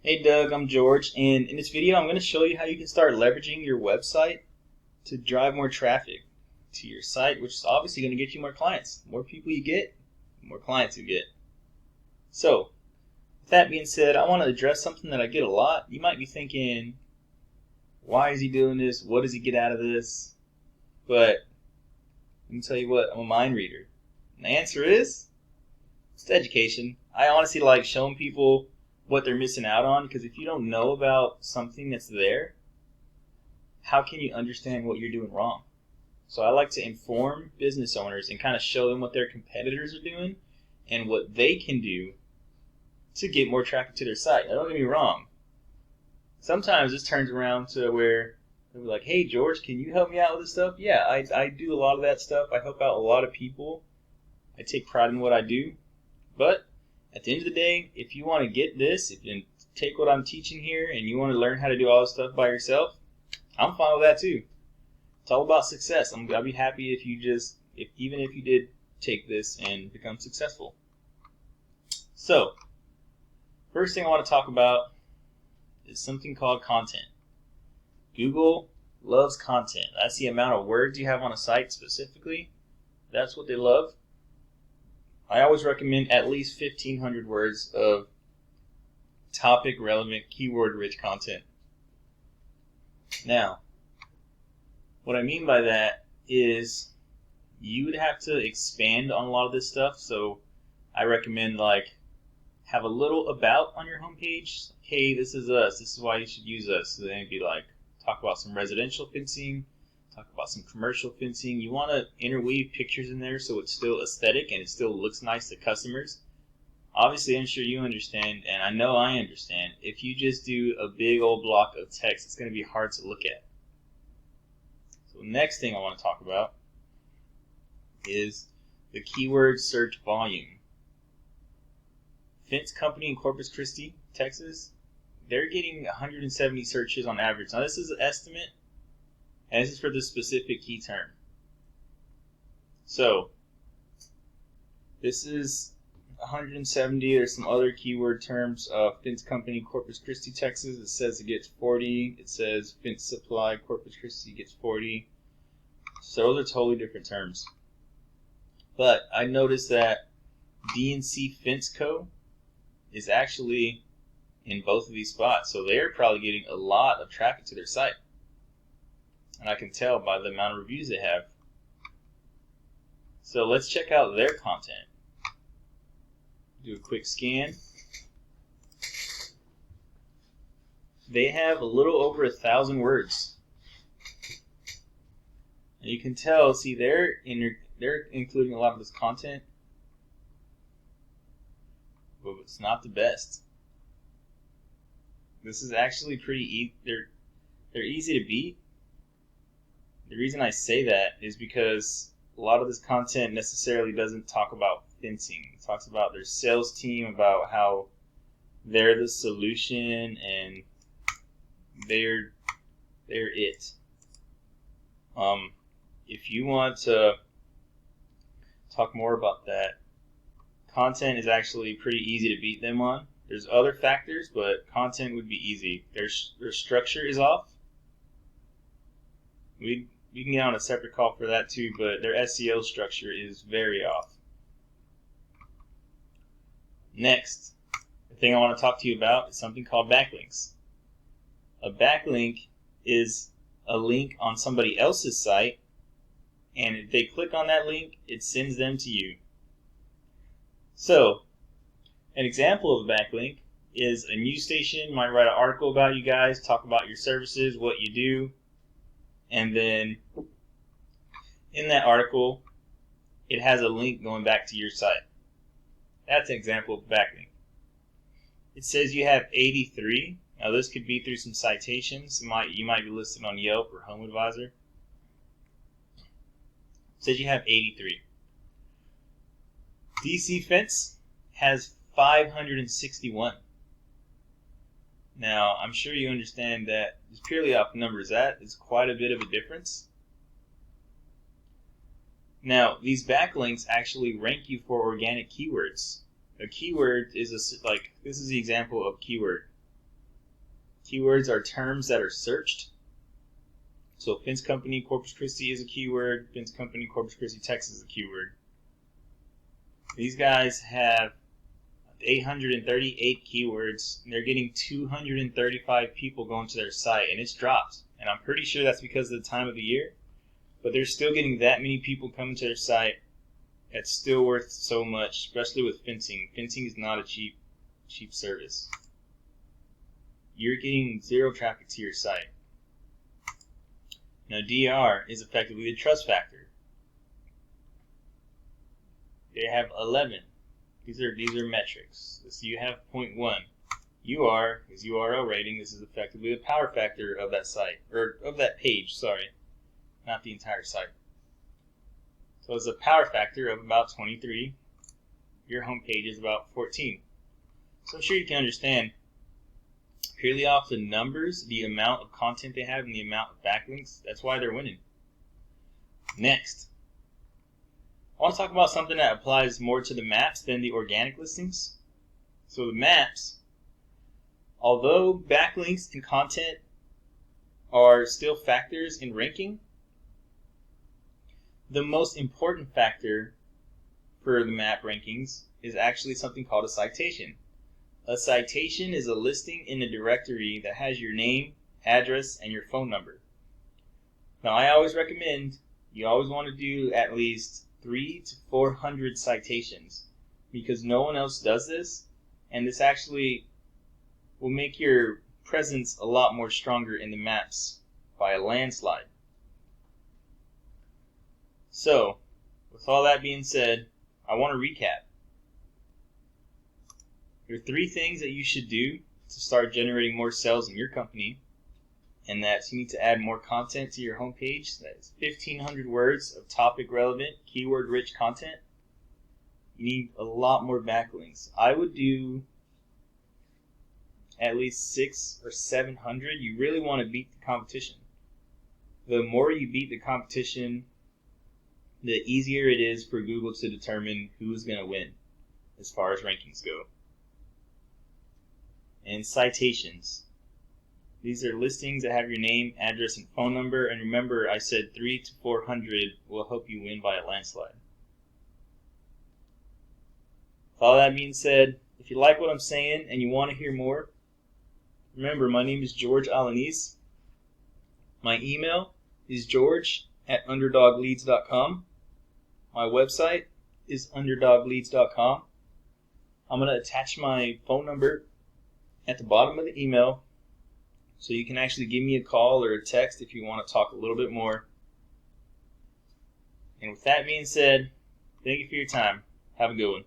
Hey Doug, I'm George, and in this video I'm going to show you how you can start leveraging your website to drive more traffic to your site, which is obviously going to get you more clients. The more people you get, the more clients you get. So, with that being said, I want to address something that I get a lot. You might be thinking, why is he doing this? What does he get out of this? But let me tell you what, I'm a mind reader. And the answer is, it's education. I honestly like showing people what they're missing out on, because if you don't know about something that's there, how can you understand what you're doing wrong? So I like to inform business owners and kind of show them what their competitors are doing and what they can do to get more traffic to their site. Now, don't get me wrong. Sometimes this turns around to where they're like, hey George, can you help me out with this stuff? Yeah, I do a lot of that stuff. I help out a lot of people. I take pride in what I do. But at the end of the day, if you want to get this, if you take what I'm teaching here and you want to learn how to do all this stuff by yourself, I'm fine with that too. It's all about success. I'll be happy if you even if you did take this and become successful. So, first thing I want to talk about is something called content. Google loves content. That's the amount of words you have on a site specifically. That's what they love. I always recommend at least 1,500 words of topic relevant, keyword rich content. Now, what I mean by that is you would have to expand on a lot of this stuff. So I recommend have a little about on your homepage. Hey, this is us. This is why you should use us. So then it'd be talk about some residential fencing, talk about some commercial fencing. You want to interweave pictures in there so it's still aesthetic and it still looks nice to customers. Obviously, I'm sure you understand, and I know I understand, if you just do a big old block of text, it's going to be hard to look at. So the next thing I want to talk about is the keyword search volume. Fence company in Corpus Christi, Texas, they're getting 170 searches on average. Now this is an estimate, and this is for this specific key term. So this is 170. There's some other keyword terms. Fence company, Corpus Christi, Texas. It says it gets 40. It says fence supply, Corpus Christi gets 40. So those are totally different terms. But I noticed that DNC Fence Co. is actually in both of these spots. So they're probably getting a lot of traffic to their site. And I can tell by the amount of reviews they have. So let's check out their content. Do a quick scan. They have a little over 1,000 words. And you can tell, see, they're including a lot of this content, but it's not the best. This is actually pretty they're easy to beat. The reason I say that is because a lot of this content necessarily doesn't talk about fencing. It talks about their sales team, about how they're the solution and they're it. If you want to talk more about that, content is actually pretty easy to beat them on. There's other factors, but content would be easy. Their structure is off. We can get on a separate call for that too, but their SEO structure is very off. Next, the thing I want to talk to you about is something called backlinks. A backlink is a link on somebody else's site, and if they click on that link, it sends them to you. So, an example of a backlink is a news station might write an article about you guys, talk about your services, what you do, and then in that article, it has a link going back to your site. That's an example of a backlink. It says you have 83. Now this could be through some citations. You might be listed on Yelp or HomeAdvisor. It says you have 83. DC Fence has 561. Now, I'm sure you understand that just purely off numbers, that is quite a bit of a difference. Now, these backlinks actually rank you for organic keywords. A keyword is this is the example of keyword. Keywords are terms that are searched. So Fence Company Corpus Christi is a keyword. Fence Company Corpus Christi, Texas is a keyword. These guys have 838 keywords, and they're getting 235 people going to their site, and it's dropped. And I'm pretty sure that's because of the time of the year, but they're still getting that many people coming to their site. It's still worth so much, especially with fencing. Fencing is not a cheap service. You're getting zero traffic to your site. Now, DR is effectively the trust factor. They have 11. These are metrics. So you have 0.1. UR is URL rating. This is effectively the power factor of that site, or of that page, sorry, not the entire site. So it's a power factor of about 23. Your home page is about 14. So I'm sure you can understand, purely off the numbers, the amount of content they have and the amount of backlinks, that's why they're winning. Next, I want to talk about something that applies more to the maps than the organic listings. So the maps, although backlinks and content are still factors in ranking, the most important factor for the map rankings is actually something called a citation. A citation is a listing in a directory that has your name, address, and your phone number. Now, I always recommend you always want to do at least 300 to 400 citations, because no one else does this, and this actually will make your presence a lot more stronger in the maps by a landslide. So, with all that being said, I want to recap. There are 3 things that you should do to start generating more sales in your company, and that's you need to add more content to your homepage. That's 1,500 words of topic relevant, keyword rich content. You need a lot more backlinks. I would do at least 600 or 700. You really want to beat the competition. The more you beat the competition, the easier it is for Google to determine who's going to win as far as rankings go. And citations. These are listings that have your name, address, and phone number. And remember, I said 300 to 400 will help you win by a landslide. With all that being said, if you like what I'm saying and you want to hear more, remember, my name is George Alanis. My email is george@underdogleads.com. My website is underdogleads.com. I'm going to attach my phone number at the bottom of the email, so you can actually give me a call or a text if you want to talk a little bit more. And with that being said, thank you for your time. Have a good one.